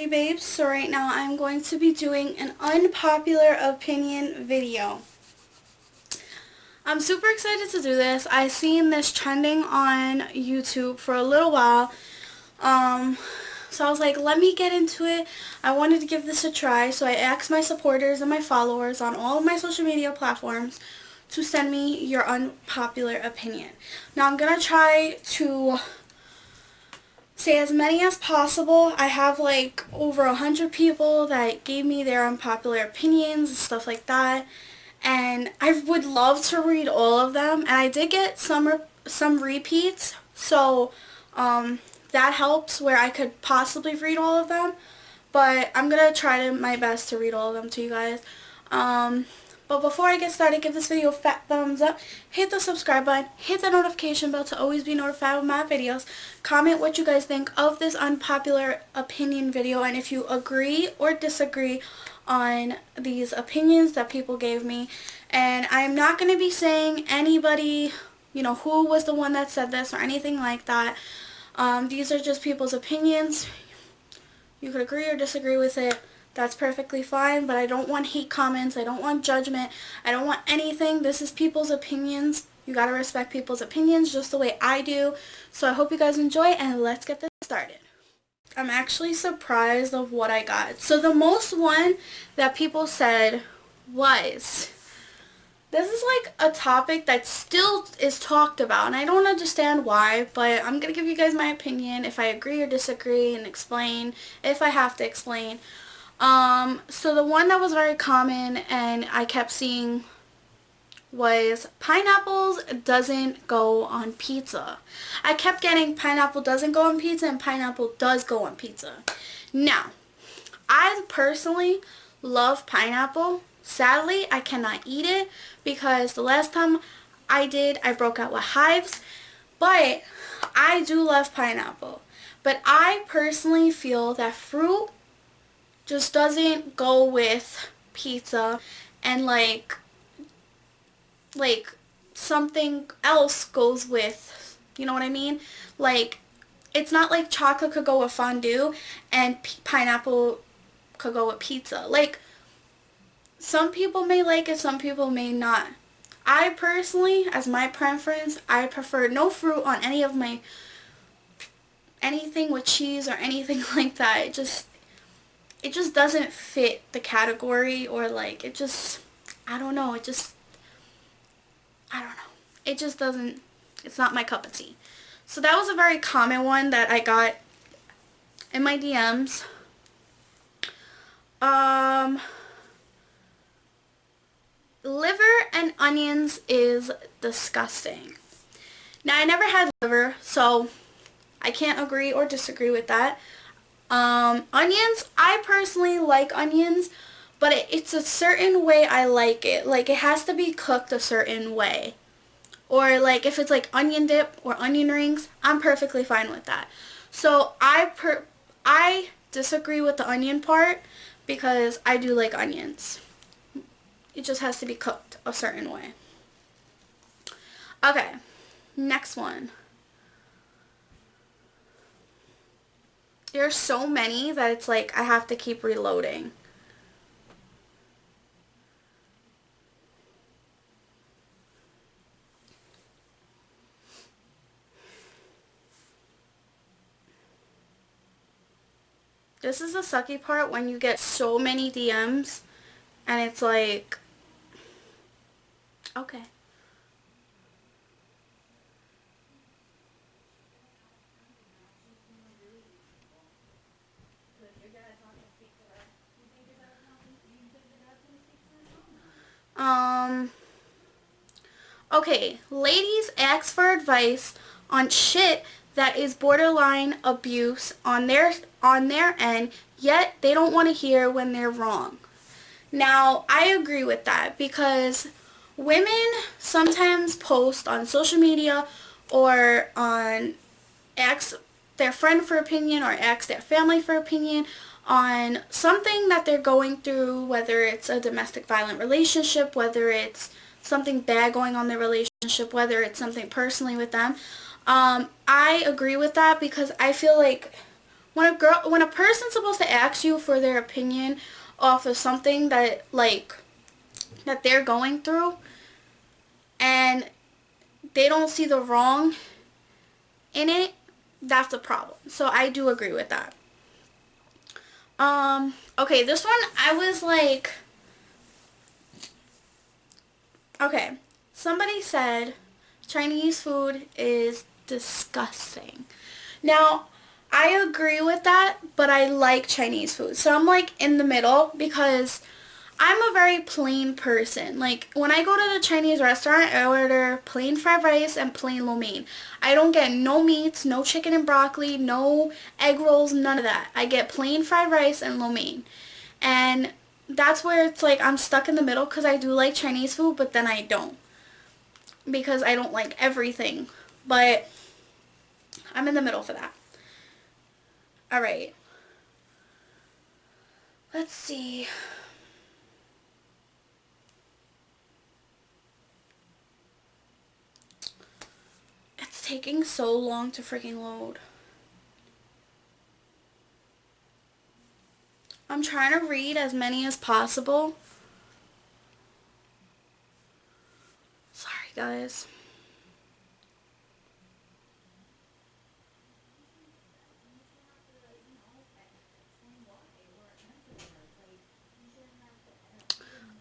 Pretty Babes. So right now I'm going to be doing an unpopular opinion video. I'm super excited to do this. I seen this trending on YouTube for a little while. So I was like, let me get into it. I wanted to give this a try. So I asked my supporters and my followers on all of my social media platforms to send me your unpopular opinion. Now I'm going to try to say as many as possible. I have like over 100 people that gave me their unpopular opinions and stuff like that, and I would love to read all of them, and I did get some repeats, so that helps where I could possibly read all of them, but I'm gonna try my best to read all of them to you guys. But before I get started, give this video a fat thumbs up, hit the subscribe button, hit the notification bell to always be notified of my videos, comment what you guys think of this unpopular opinion video, and if you agree or disagree on these opinions that people gave me. And I'm not going to be saying anybody, who was the one that said this or anything like that. These are just people's opinions. You could agree or disagree with it. That's perfectly fine, but I don't want hate comments. I don't want judgment. I don't want anything. This is people's opinions. You gotta respect people's opinions just the way I do. So I hope you guys enjoy, and let's get this started. I'm actually surprised of what I got. So the most one that people said was, this is like a topic that still is talked about, and I don't understand why, but I'm gonna give you guys my opinion, if I agree or disagree, and explain if I have to explain. So the one that was very common and I kept seeing was pineapples doesn't go on pizza. I kept getting pineapple doesn't go on pizza and pineapple does go on pizza. Now, I personally love pineapple. Sadly, I cannot eat it because the last time I did, I broke out with hives. But I do love pineapple. But I personally feel that fruit just doesn't go with pizza, and like something else goes with, you know what I mean? Like, it's not like chocolate could go with fondue and pineapple could go with pizza. Like, some people may like it, some people may not. I personally, as my preference, I prefer no fruit on anything with cheese or anything like that. It just doesn't fit the category, or like, I don't know, it just doesn't, it's not my cup of tea. So that was a very common one that I got in my DMs. Liver and onions is disgusting. Now, I never had liver, so I can't agree or disagree with that. Onions, I personally like onions, but it's a certain way I like it. Like, it has to be cooked a certain way. Or like, if it's like onion dip or onion rings, I'm perfectly fine with that. So I disagree with the onion part because I do like onions. It just has to be cooked a certain way. Okay, next one. There's so many that it's like I have to keep reloading. This is the sucky part when you get so many DMs and it's like, okay. Okay, ladies ask for advice on shit that is borderline abuse on their end, yet they don't want to hear when they're wrong. Now, I agree with that because women sometimes post on social media or ask their friend for opinion or ask their family for opinion on something that they're going through, whether it's a domestic violent relationship, whether it's something bad going on in their relationship, whether it's something personally with them. I agree with that because I feel like when a person's supposed to ask you for their opinion off of something that like that they're going through, and they don't see the wrong in it, that's a problem. So I do agree with that. Okay, this one I was like, okay, somebody said Chinese food is disgusting. Now, I agree with that, but I like Chinese food. So I'm like in the middle because I'm a very plain person. Like when I go to the Chinese restaurant, I order plain fried rice and plain lo mein. I don't get no meats, no chicken and broccoli, no egg rolls, none of that. I get plain fried rice and lo mein. And that's where it's like I'm stuck in the middle because I do like Chinese food, but then I don't. Because I don't like everything. But I'm in the middle for that. Alright. Let's see. It's taking so long to freaking load. I'm trying to read as many as possible. Sorry, guys.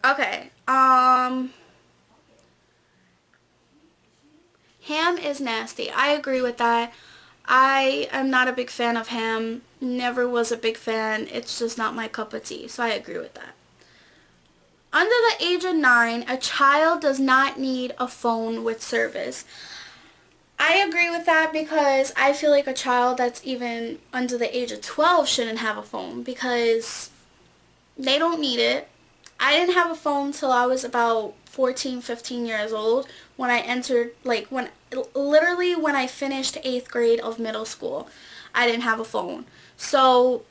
Okay, ham is nasty. I agree with that. I am not a big fan of ham. Never was a big fan. It's just not my cup of tea. So I agree with that. Under the age of 9, a child does not need a phone with service. I agree with that because I feel like a child that's even under the age of 12 shouldn't have a phone because they don't need it. I didn't have a phone till I was about 14, 15 years old when I entered, like, literally when I finished 8th grade of middle school. I didn't have a phone. So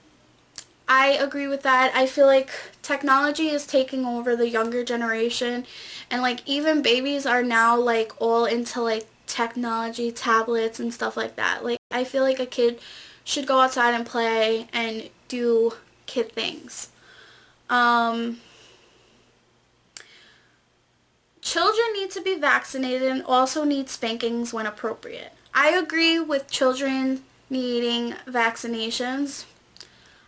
I agree with that. I feel like technology is taking over the younger generation, and like even babies are now like all into like technology, tablets and stuff like that. Like I feel like a kid should go outside and play and do kid things. Children need to be vaccinated and also need spankings when appropriate. I agree with children needing vaccinations.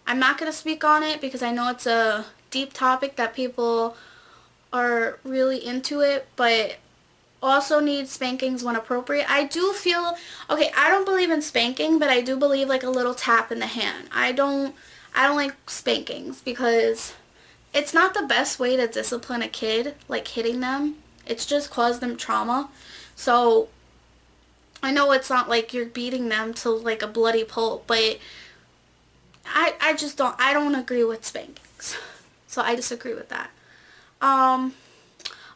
I'm not going to speak on it because I know it's a deep topic that people are really into it, but also need spankings when appropriate. I do feel, okay, I don't believe in spanking, but I do believe like a little tap in the hand. I don't like spankings because it's not the best way to discipline a kid, like hitting them. It's just caused them trauma. So I know it's not like you're beating them to like a bloody pulp, but I just I don't agree with spankings. So I disagree with that.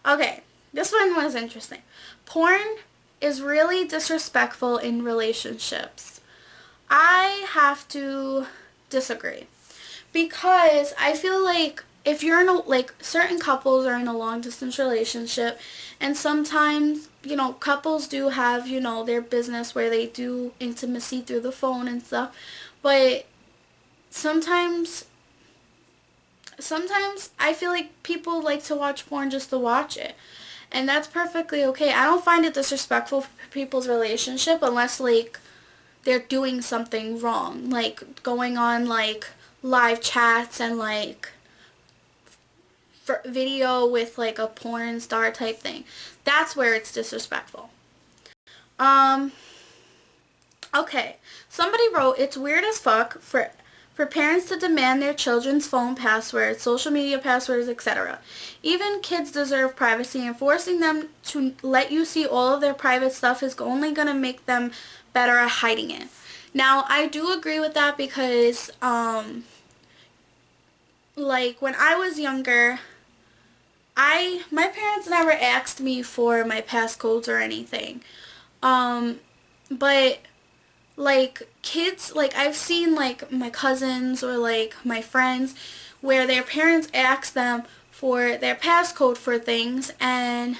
Okay, this one was interesting. Porn is really disrespectful in relationships. I have to disagree because I feel like if you're in a, like certain couples are in a long distance relationship, and sometimes, you know, couples do have, you know, their business where they do intimacy through the phone and stuff, but sometimes I feel like people like to watch porn just to watch it. And that's perfectly okay. I don't find it disrespectful for people's relationship unless like they're doing something wrong. Like going on like live chats and like for video with like a porn star type thing. That's where it's disrespectful. Okay. Somebody wrote, it's weird as fuck for parents to demand their children's phone passwords, social media passwords, etc. Even kids deserve privacy, and forcing them to let you see all of their private stuff is only going to make them better at hiding it. Now, I do agree with that because, like, when I was younger, my parents never asked me for my passcodes or anything. But like kids, like I've seen like my cousins or like my friends where their parents ask them for their passcode for things and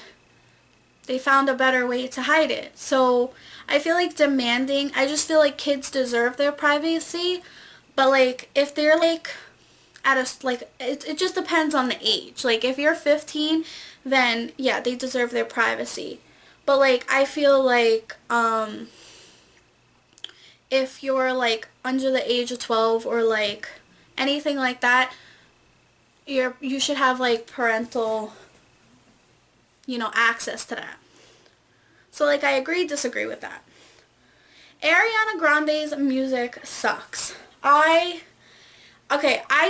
they found a better way to hide it. So I feel like I just feel like kids deserve their privacy, But like if they're like at a like it just depends on the age. Like if you're 15, then yeah, they deserve their privacy. But like I feel like if you're like under the age of 12 or like anything like that, you should have like parental, access to that. So like I agree, disagree with that. Ariana Grande's music sucks. I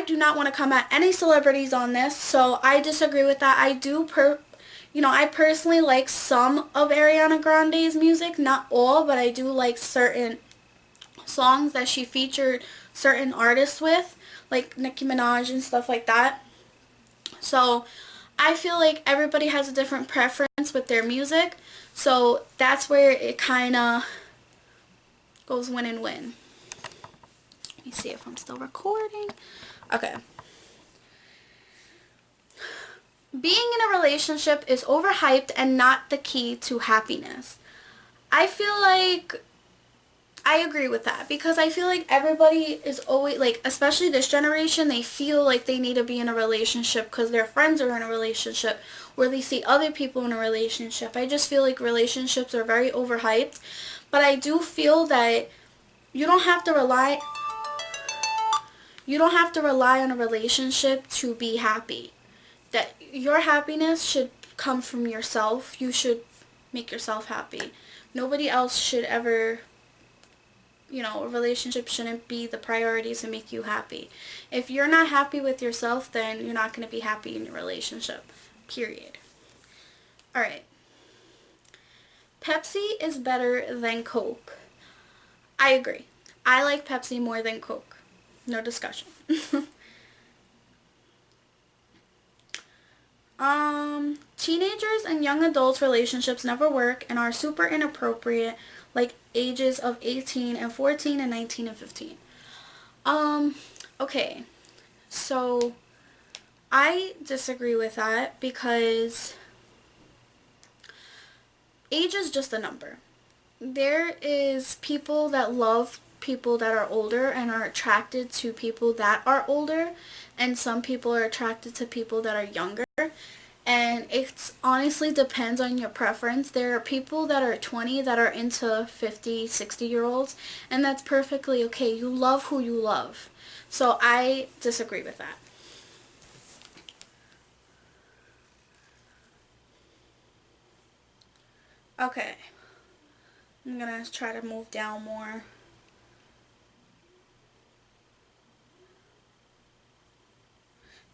do not want to come at any celebrities on this, so I disagree with that. I personally like some of Ariana Grande's music, not all, but I do like certain songs that she featured certain artists with, like Nicki Minaj and stuff like that. So I feel like everybody has a different preference with their music, so that's where it kind of goes win and win. Let me see if I'm still recording. Okay. Being in a relationship is overhyped and not the key to happiness. I feel like I agree with that because I feel like everybody is always like, especially this generation, they feel like they need to be in a relationship because their friends are in a relationship or they see other people in a relationship. I just feel like relationships are very overhyped, but I do feel that you don't have to rely on a relationship to be happy. That your happiness should come from yourself. You should make yourself happy. Nobody else should ever, a relationship shouldn't be the priority to make you happy. If you're not happy with yourself, then you're not going to be happy in your relationship. Period. Alright. Pepsi is better than Coke. I agree. I like Pepsi more than Coke. No discussion. Teenagers and young adults relationships never work and are super inappropriate, like ages of 18 and 14 and 19 and 15. Okay. So I disagree with that because age is just a number. There is people that love people that are older and are attracted to people that are older, and some people are attracted to people that are younger, and it honestly depends on your preference. There are people that are 20 that are into 50, 60-year-olds, and that's perfectly okay. You love who you love. So I disagree with that. Okay. I'm gonna try to move down more.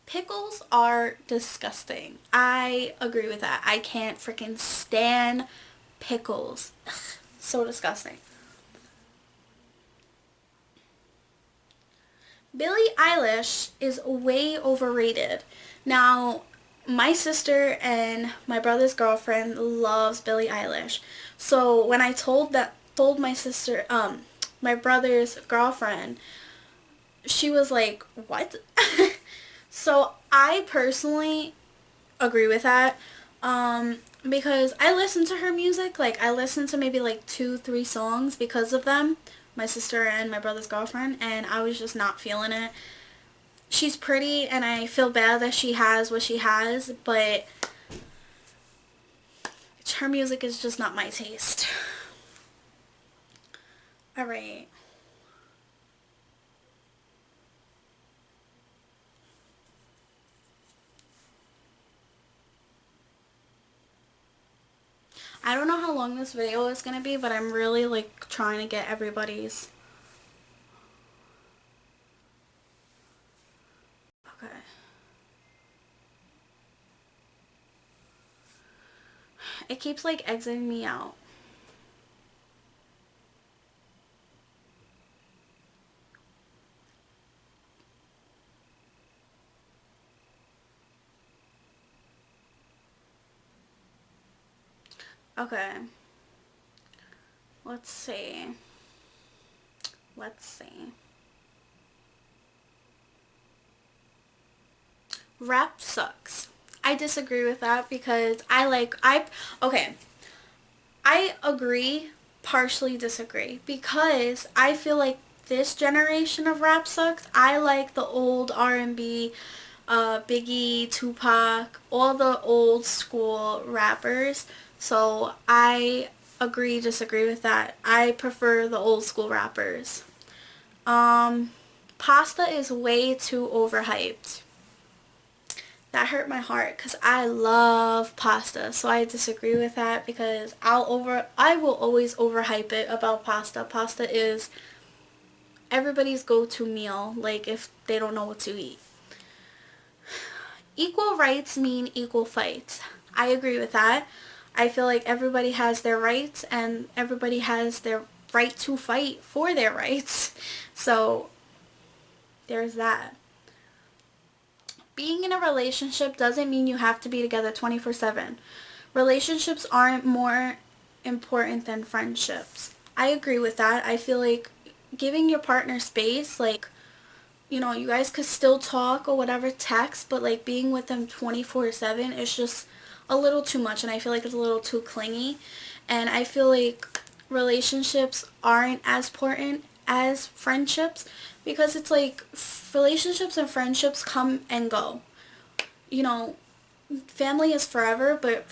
Pickles are disgusting. I agree with that. I can't freaking stand pickles. Ugh, so disgusting. Billie Eilish is way overrated. Now, my sister and my brother's girlfriend loves Billie Eilish. So when I told my sister, my brother's girlfriend, she was like, "What?" So I personally agree with that. Because I listen to her music. Like I listen to maybe like 2, 3 songs because of them, my sister and my brother's girlfriend, and I was just not feeling it. She's pretty and I feel bad that she has what she has, but her music is just not my taste. Alright. I don't know how long this video is going to be, but I'm really like trying to get everybody's. Okay. It keeps like exiting me out. Okay. Let's see. Let's see. Rap sucks. I disagree with that because okay. I agree, partially disagree because I feel like this generation of rap sucks. I like the old R&B, Biggie, Tupac, all the old school rappers. So I disagree with that. I prefer the old school rappers. Um, Pasta is way too overhyped. That hurt my heart because I love pasta. So I disagree with that because I will always overhype it about pasta. Pasta is everybody's go-to meal, like if they don't know what to eat. Equal rights mean equal fights. I agree with that. I feel like everybody has their rights and everybody has their right to fight for their rights. So there's that. Being in a relationship doesn't mean you have to be together 24/7. Relationships aren't more important than friendships. I agree with that. I feel like giving your partner space, like, you guys could still talk or whatever, text, but like being with them 24/7 is just a little too much, and I feel like it's a little too clingy. And I feel like relationships aren't as important as friendships because it's like relationships and friendships come and go. You know, family is forever, but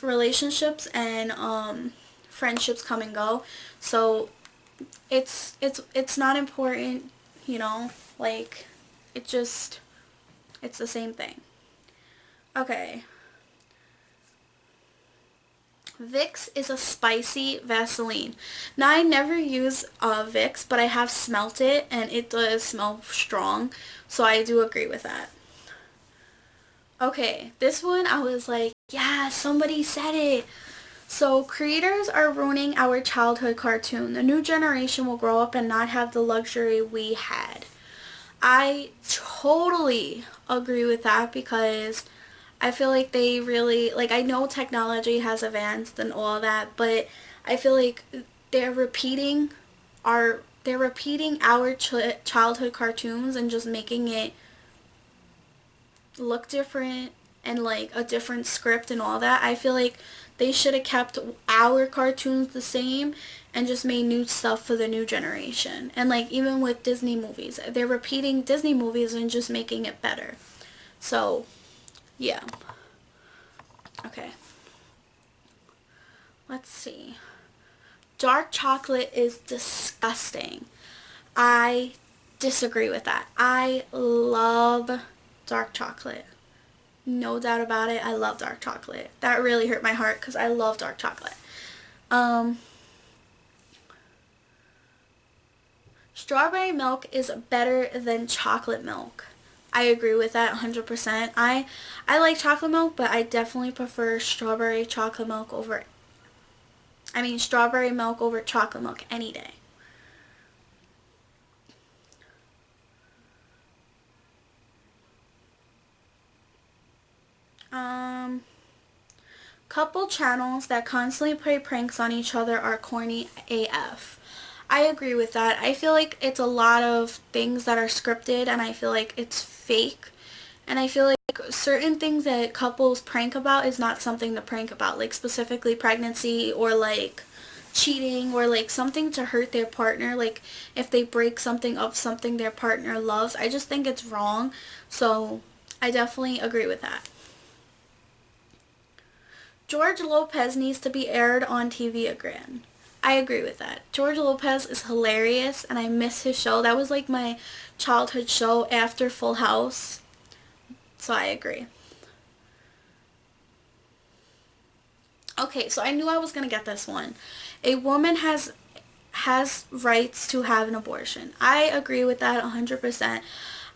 relationships and friendships come and go. So it's not important, like it's the same thing. Okay. Vicks is a spicy Vaseline. Now, I never use Vicks, but I have smelt it, and it does smell strong, so I do agree with that. Okay, this one I was like, yeah, somebody said it. So, creators are ruining our childhood cartoon. The new generation will grow up and not have the luxury we had. I totally agree with that because I feel like they really, like, I know technology has advanced and all that, but I feel like they're repeating our childhood cartoons and just making it look different and like a different script and all that. I feel like they should have kept our cartoons the same and just made new stuff for the new generation. And like even with Disney movies, they're repeating Disney movies and just making it better. So, yeah. Okay. Let's see. Dark chocolate is disgusting. I disagree with that. I love dark chocolate. No doubt about it. I love dark chocolate. That really hurt my heart because I love dark chocolate. Strawberry milk is better than chocolate milk. I agree with that 100%. I like chocolate milk, but I definitely prefer strawberry milk over chocolate milk any day. Couple channels that constantly play pranks on each other are corny AF. I agree with that. I feel like it's a lot of things that are scripted and I feel like it's fake. And I feel like certain things that couples prank about is not something to prank about, like specifically pregnancy or like cheating or like something to hurt their partner, like if they break something of something their partner loves. I just think it's wrong. So I definitely agree with that. George Lopez needs to be aired on TV again. I agree with that. George Lopez is hilarious and I miss his show. That was like my childhood show after Full House. So I agree. Okay, so I knew I was going to get this one. A woman has rights to have an abortion. I agree with that 100%.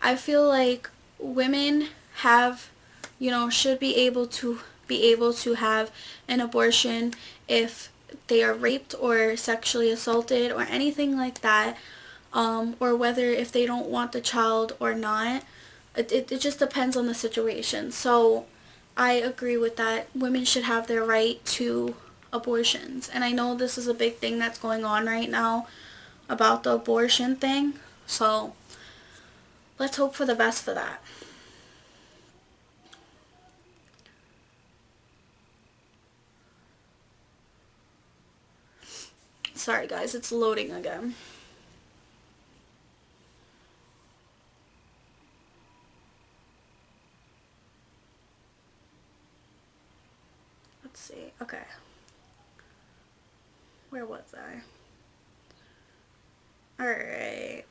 I feel like women should be able to have an abortion if they are raped or sexually assaulted or anything like that, or whether if they don't want the child or not. It just depends on the situation. So I agree with that. Women should have their right to abortions. And I know this is a big thing that's going on right now about the abortion thing. So let's hope for the best for that. Sorry guys, it's loading again. let's see. Okay. Where was I? Alright.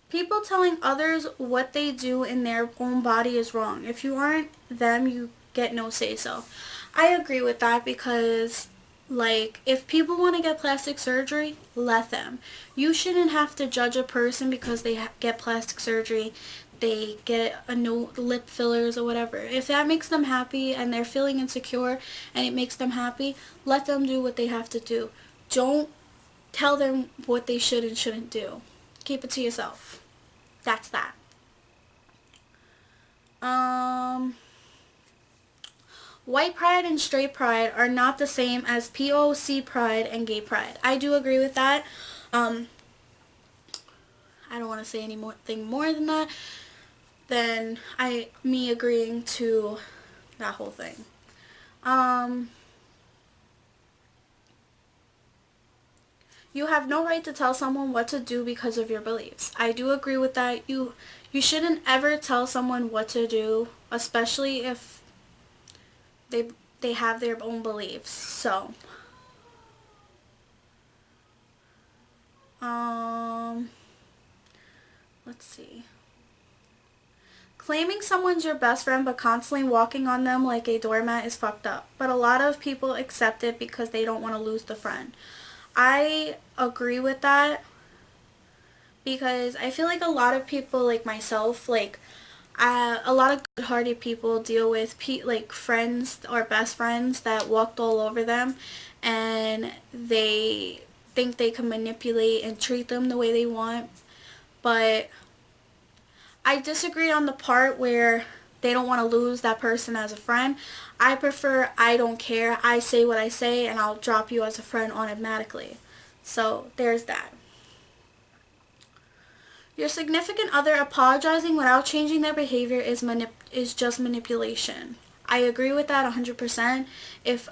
People telling others what they do in their own body is wrong. If you aren't them, you get no say-so. I agree with that because, like, if people want to get plastic surgery, let them. You shouldn't have to judge a person because they get plastic surgery, they get a new lip fillers or whatever. If that makes them happy and they're feeling insecure and it makes them happy, let them do what they have to do. Don't tell them what they should and shouldn't do. Keep it to yourself. That's that. White pride and straight pride are not the same as POC pride and gay pride. I do agree with that. I don't want to say anything more than that than me agreeing to that whole thing. You have no right to tell someone what to do because of your beliefs. I do agree with that. You shouldn't ever tell someone what to do, especially if they have their own beliefs. So, let's see. Claiming someone's your best friend but constantly walking on them like a doormat is fucked up. But a lot of people accept it because they don't want to lose the friend. I agree with that because I feel like a lot of people, like myself, like a lot of good-hearted people deal with like friends or best friends that walked all over them, and they think they can manipulate and treat them the way they want. But I disagree on the part where they don't want to lose that person as a friend. I prefer I don't care. I say what I say and I'll drop you as a friend automatically. So there's that. Your significant other apologizing without changing their behavior is just manipulation. I agree with that 100%. If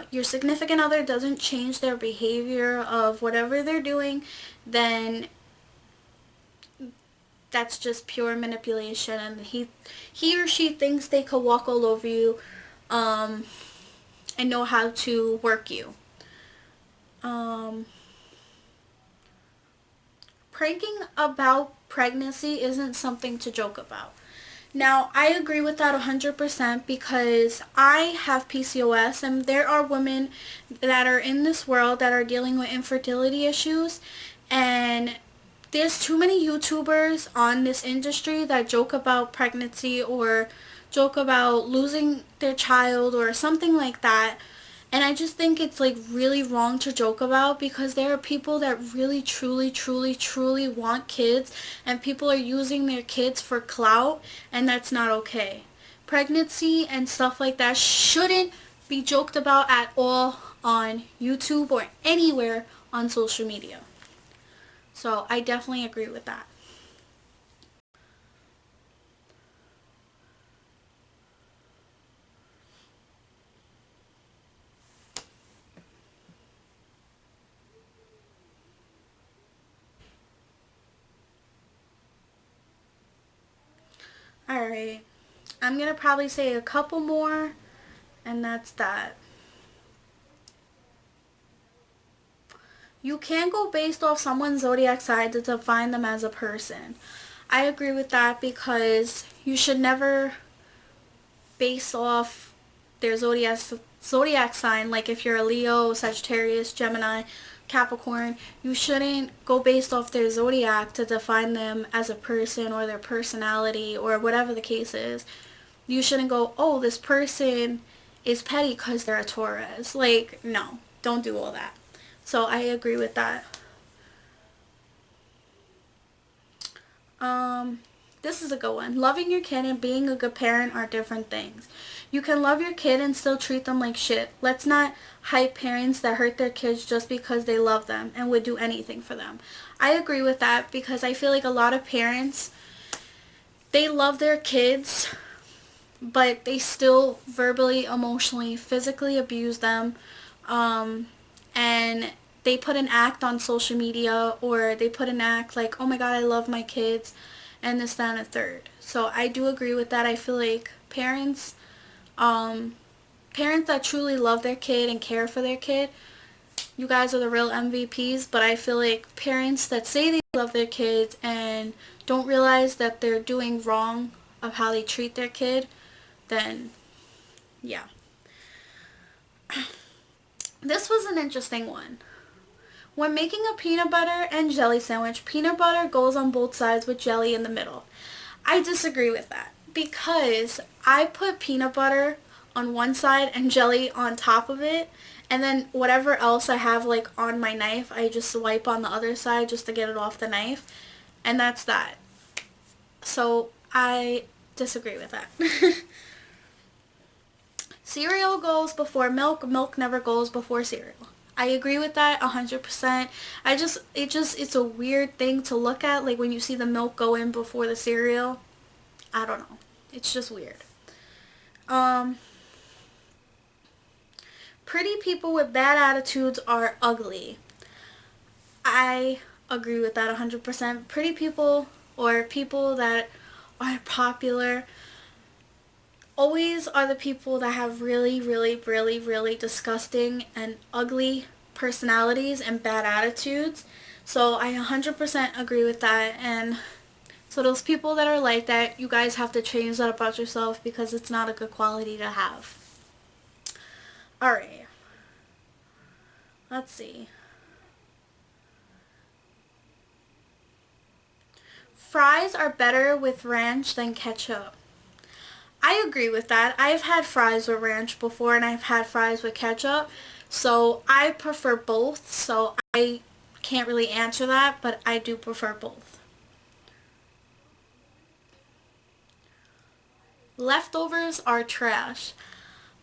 your significant other doesn't change their behavior of whatever they're doing, then that's just pure manipulation, and he or she thinks they could walk all over you and know how to work you. Pranking about pregnancy isn't something to joke about. Now, I agree with that 100% because I have PCOS, and there are women that are in this world that are dealing with infertility issues, and there's too many YouTubers on this industry that joke about pregnancy or joke about losing their child or something like that. And I just think it's like really wrong to joke about because there are people that really truly want kids, and people are using their kids for clout, and that's not okay. Pregnancy and stuff like that shouldn't be joked about at all on YouTube or anywhere on social media. So I definitely agree with that. Alright, I'm going to probably say a couple more, and that's that. You can't go based off someone's zodiac sign to define them as a person. I agree with that because you should never base off their zodiac sign. Like if you're a Leo, Sagittarius, Gemini, Capricorn, you shouldn't go based off their zodiac to define them as a person or their personality or whatever the case is. You shouldn't go, oh, this person is petty because they're a Taurus. Like, no, don't do all that. So I agree with that. This is a good one. Loving your kid and being a good parent are different things. You can love your kid and still treat them like shit. Let's not hype parents that hurt their kids just because they love them and would do anything for them. I agree with that because I feel like a lot of parents, they love their kids, but they still verbally, emotionally, physically abuse them. And they put an act on social media, or they put an act like, oh my god, I love my kids, and this, that, and a third. So I do agree with that. I feel like parents that truly love their kid and care for their kid, you guys are the real MVPs. But I feel like parents that say they love their kids and don't realize that they're doing wrong of how they treat their kid, then yeah. This was an interesting one. When making a peanut butter and jelly sandwich, peanut butter goes on both sides with jelly in the middle. I disagree with that, because I put peanut butter on one side and jelly on top of it, and then whatever else I have like on my knife, I just wipe on the other side just to get it off the knife, and that's that. So I disagree with that. Cereal goes before milk. Milk never goes before cereal. I agree with that 100%. It's a weird thing to look at, like when you see the milk go in before the cereal. I don't know. It's just weird. Pretty people with bad attitudes are ugly. I agree with that 100%. Pretty people, or people that are popular, always are the people that have really, really, really, really disgusting and ugly personalities and bad attitudes. So I 100% agree with that. And so those people that are like that, you guys have to change that about yourself, because it's not a good quality to have. Alright. Let's see. Fries are better with ranch than ketchup. I agree with that. I've had fries with ranch before, and I've had fries with ketchup. So I prefer both. So I can't really answer that, but I do prefer both. Leftovers are trash.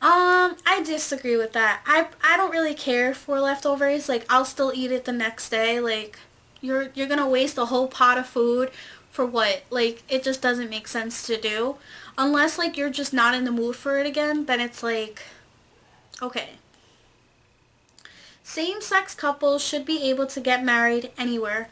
I disagree with that. I don't really care for leftovers. Like, I'll still eat it the next day. Like, you're gonna waste a whole pot of food for what? Like, it just doesn't make sense to do. Unless, like, you're just not in the mood for it again, then it's like, okay. Same-sex couples should be able to get married anywhere.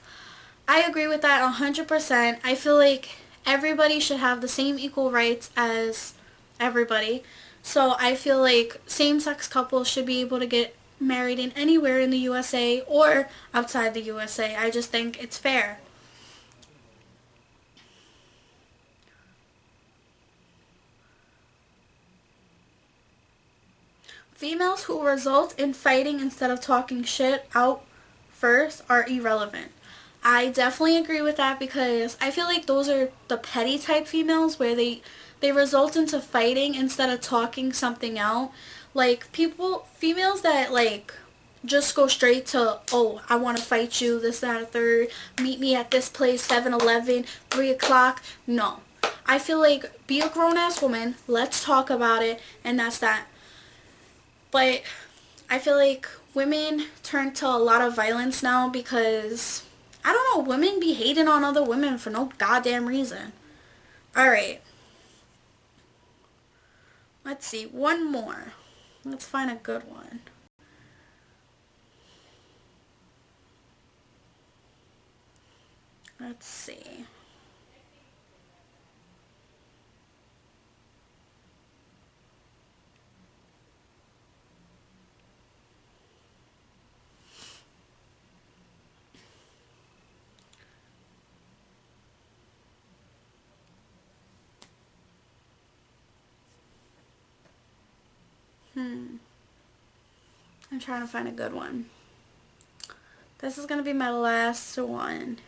I agree with that 100%. I feel like everybody should have the same equal rights as everybody. So I feel like same-sex couples should be able to get married in anywhere in the USA or outside the USA. I just think it's fair. Females who result in fighting instead of talking shit out first are irrelevant. I definitely agree with that, because I feel like those are the petty type females, where they result into fighting instead of talking something out. Like, females that like just go straight to, oh, I want to fight you, this, that, a third, meet me at this place, 7-Eleven, 3 o'clock. No. I feel like, be a grown-ass woman, let's talk about it, and that's that. But I feel like women turn to a lot of violence now, because, I don't know, women be hating on other women for no goddamn reason. Alright. Let's see, one more. Let's find a good one. Let's see. I'm trying to find a good one. This is going to be my last one.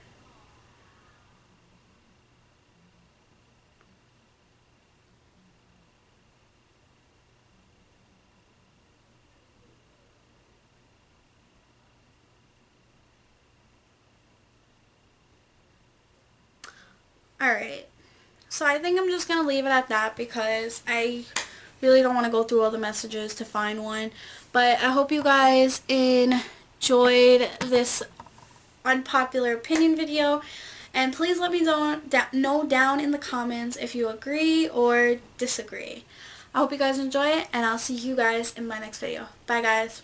Alright. So I think I'm just going to leave it at that, because I really don't want to go through all the messages to find one. But I hope you guys enjoyed this unpopular opinion video. And please let me know down in the comments if you agree or disagree. I hope you guys enjoy it, and I'll see you guys in my next video. Bye, guys.